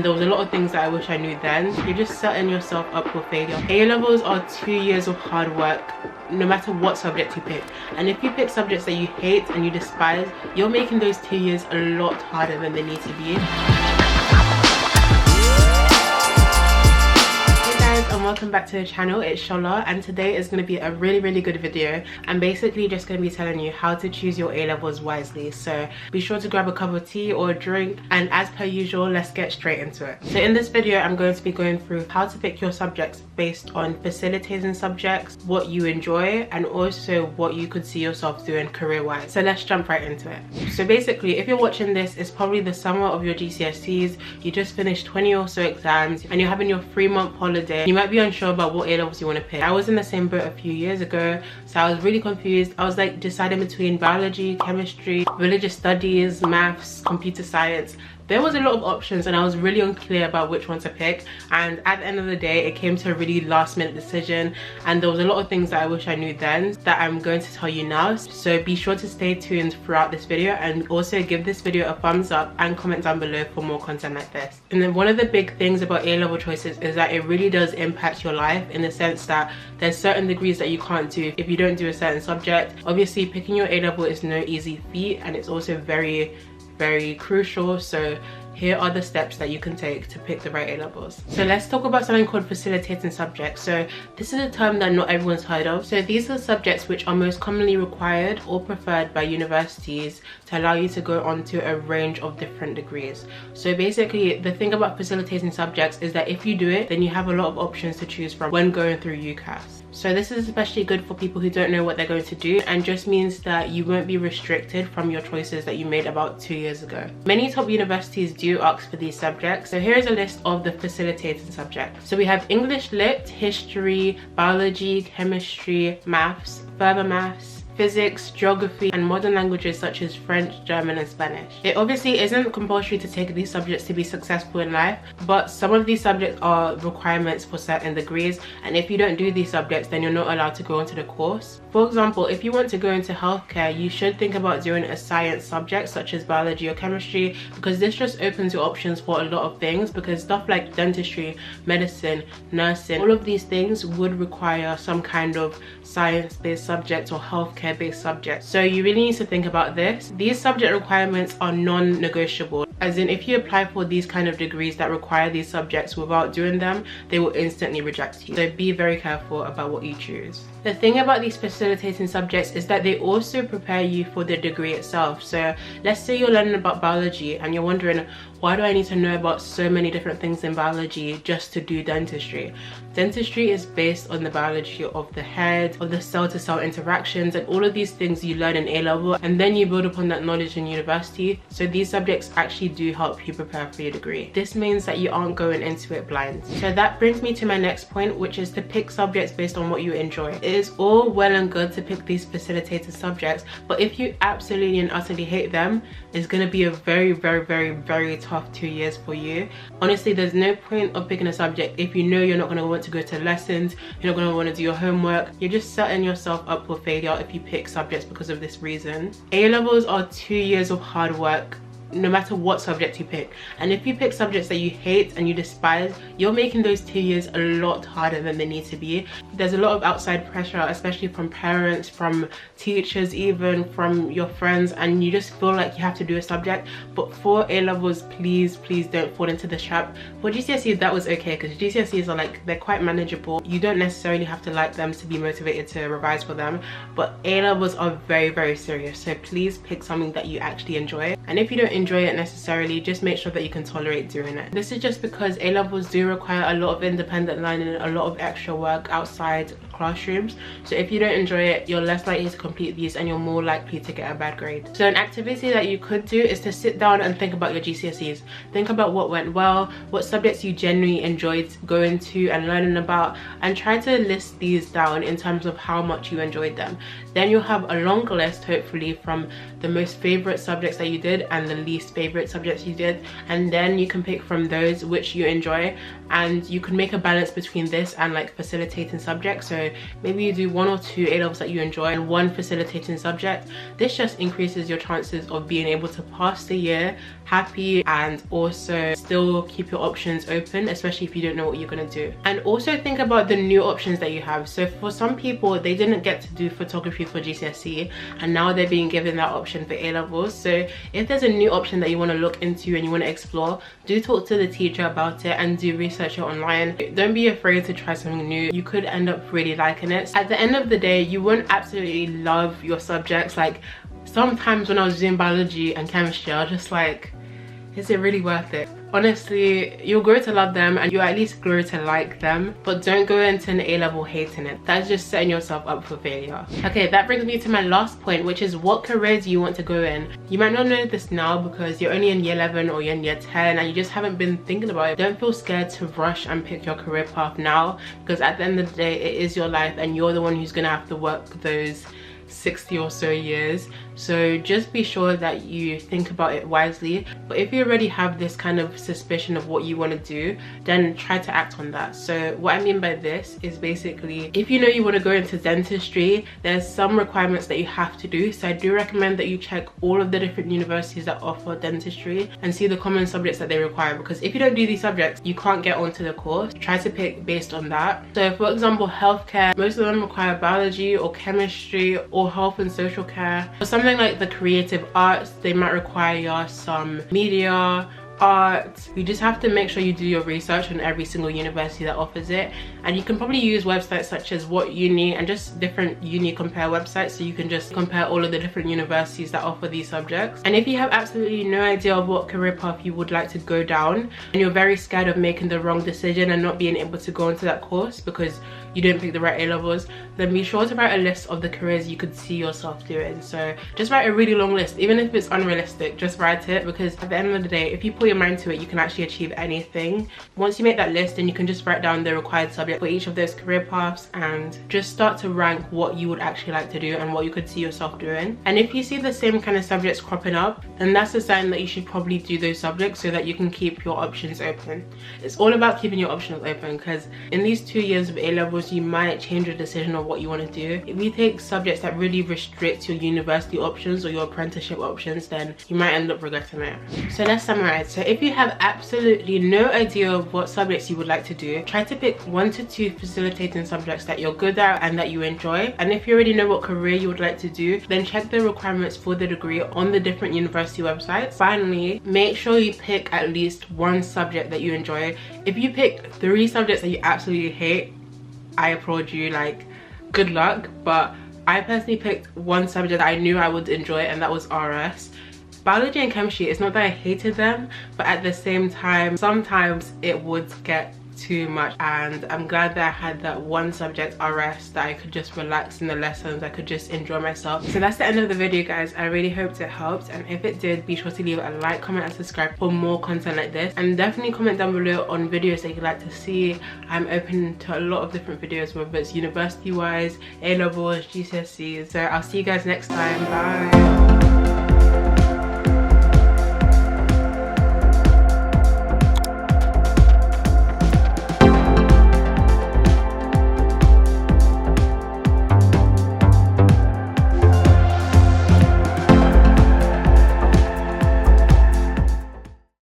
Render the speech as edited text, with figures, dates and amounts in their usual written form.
There was a lot of things that I wish I knew then. You're just setting yourself up for failure. A-levels are 2 years of hard work, no matter what subject you pick. And if you pick subjects that you hate and you despise, you're making those 2 years a lot harder than they need to be. And welcome back to the channel. It's Shola, and today is going to be a really good video. I'm basically just going to be telling you how to choose your A-levels wisely. So be sure to grab a cup of tea or a drink, and as per usual, let's get straight into it. So in this video, I'm going to be going through how to pick your subjects based on facilitating subjects, what you enjoy, and also what you could see yourself doing career-wise. So let's jump right into it. So basically, if you're watching this, it's probably the summer of your GCSEs. You just finished 20 or so exams and you're having your 3-month holiday. You might be unsure about what A-levels you want to pick. I was in the same boat a few years ago, so I was really confused. I was like deciding between biology, chemistry, religious studies, maths, computer science. There was a lot of options and I was really unclear about which one to pick, and at the end of the day it came to a really last minute decision, and there was a lot of things that I wish I knew then that I'm going to tell you now. So be sure to stay tuned throughout this video, and also give this video a thumbs up and comment down below for more content like this. And then one of the big things about A-level choices is that it really does impact your life, in the sense that there's certain degrees that you can't do if you don't do a certain subject. Obviously picking your A-level is no easy feat, and it's also very crucial. So here are the steps that you can take to pick the right A-levels. So let's talk about something called facilitating subjects. So this is a term that not everyone's heard of. So these are subjects which are most commonly required or preferred by universities to allow you to go on to a range of different degrees. So basically the thing about facilitating subjects is that if you do it, then you have a lot of options to choose from when going through UCAS. So this is especially good for people who don't know what they're going to do, and just means that you won't be restricted from your choices that you made about 2 years ago. Many top universities do ask for these subjects. So here is a list of the facilitating subjects. So we have English Lit, History, Biology, Chemistry, Maths, Further Maths, Physics, Geography, and modern languages such as French, German, and Spanish. It obviously isn't compulsory to take these subjects to be successful in life, but some of these subjects are requirements for certain degrees, and if you don't do these subjects, then you're not allowed to go into the course. For example, if you want to go into healthcare, you should think about doing a science subject such as biology or chemistry, because this just opens your options for a lot of things, because stuff like dentistry, medicine, nursing, all of these things would require some kind of science-based subject or healthcare-based subject. So you really need to think about this. These subject requirements are non-negotiable, as in if you apply for these kind of degrees that require these subjects without doing them, they will instantly reject you. So be very careful about what you choose. The thing about these facilitating subjects is that they also prepare you for the degree itself. So let's say you're learning about biology and you're wondering, why do I need to know about so many different things in biology just to do dentistry? Dentistry is based on the biology of the head, of the cell-to-cell interactions, and all of these things you learn in A-level, and then you build upon that knowledge in university. So these subjects actually do help you prepare for your degree. This means that you aren't going into it blind. So that brings me to my next point, which is to pick subjects based on what you enjoy. It is all well and good to pick these facilitated subjects, but if you absolutely and utterly hate them, it's going to be a very tough 2 years for you. Honestly, there's no point of picking a subject if you know you're not going to want to go to lessons, you're not going to want to do your homework. You're just setting yourself up for failure if you pick subjects because of this reason. A-levels are 2 years of hard work, no matter what subject you pick, and if you pick subjects that you hate and you despise, you're making those 2 years a lot harder than they need to be. There's a lot of outside pressure, especially from parents, from teachers, even from your friends, and you just feel like you have to do a subject. But for A-levels, please don't fall into this trap. For GCSEs, that was okay, because GCSEs are like, they're quite manageable. You don't necessarily have to like them to be motivated to revise for them, but A-levels are very serious. So please pick something that you actually enjoy, and if you don't enjoy it necessarily, just make sure that you can tolerate doing it. This is just because A-levels do require a lot of independent learning, a lot of extra work outside classrooms. So if you don't enjoy it, you're less likely to complete these, and you're more likely to get a bad grade. So an activity that you could do is to sit down and think about your GCSEs. Think about what went well, what subjects you genuinely enjoyed going to and learning about, and try to list these down in terms of how much you enjoyed them. Then you'll have a long list, hopefully, from the most favorite subjects that you did and the least favorite subjects you did, and then you can pick from those which you enjoy, and you can make a balance between this and like facilitating subjects. So So maybe you do 1 or 2 A levels that you enjoy and 1 facilitating subject. This just increases your chances of being able to pass the year happy and also still keep your options open, especially if you don't know what you're going to do. And also think about the new options that you have. So for some people, they didn't get to do photography for GCSE and now they're being given that option for A levels. So if there's a new option that you want to look into and you want to explore, do talk to the teacher about it and do research it online. Don't be afraid to try something new. You could end up really liking it. At the end of the day, you won't absolutely love your subjects. Like sometimes when I was doing biology and chemistry, I was just like, is it really worth it? Honestly, you'll grow to love them and you'll at least grow to like them, but don't go into an A level hating it. That's just setting yourself up for failure. Okay, that brings me to my last point, which is what career do you want to go in? You might not know this now because you're only in year 11 or you're in year 10 and you just haven't been thinking about it. Don't feel scared to rush and pick your career path now, because at the end of the day, it is your life and you're the one who's gonna have to work those 60 or so years. So just be sure that you think about it wisely. But if you already have this kind of suspicion of what you want to do, then try to act on that. So what I mean by this is basically, if you know you want to go into dentistry, there's some requirements that you have to do. So I do recommend that you check all of the different universities that offer dentistry and see the common subjects that they require, because if you don't do these subjects, you can't get onto the course. Try to pick based on that. So for example, healthcare, most of them require biology or chemistry or health and social care. For something like the creative arts, they might require some media, art. You just have to make sure you do your research on every single university that offers it, and you can probably use websites such as What Uni and just different uni compare websites, so you can just compare all of the different universities that offer these subjects. And if you have absolutely no idea of what career path you would like to go down and you're very scared of making the wrong decision and not being able to go into that course because you didn't pick the right A levels, then be sure to write a list of the careers you could see yourself doing. So just write a really long list, even if it's unrealistic, just write it, because at the end of the day, if you put your mind to it, you can actually achieve anything. Once you make that list, then you can just write down the required subject for each of those career paths and just start to rank what you would actually like to do and what you could see yourself doing. And if you see the same kind of subjects cropping up, then that's a sign that you should probably do those subjects so that you can keep your options open. It's all about keeping your options open, because in these 2 years of A levels, you might change your decision of what you want to do. If you take subjects that really restrict your university options or your apprenticeship options, then you might end up regretting it. So let's summarize. So if you have absolutely no idea of what subjects you would like to do, try to pick 1 to 2 facilitating subjects that you're good at and that you enjoy. And if you already know what career you would like to do, then check the requirements for the degree on the different university websites. Finally, make sure you pick at least 1 subject that you enjoy. If you pick 3 subjects that you absolutely hate, I applaud you, like, good luck. But I personally picked 1 subject that I knew I would enjoy, and that was RS. Biology and chemistry, it's not that I hated them, but at the same time, sometimes it would get too much, and I'm glad that I had that 1 subject, RS, that I could just relax in the lessons, I could just enjoy myself. So that's the end of the video, guys. I really hoped it helped, and if it did, be sure to leave a like, comment and subscribe for more content like this, and definitely comment down below on videos that you'd like to see. I'm open to a lot of different videos, whether it's university wise, A levels, GCSEs. So I'll see you guys next time. Bye.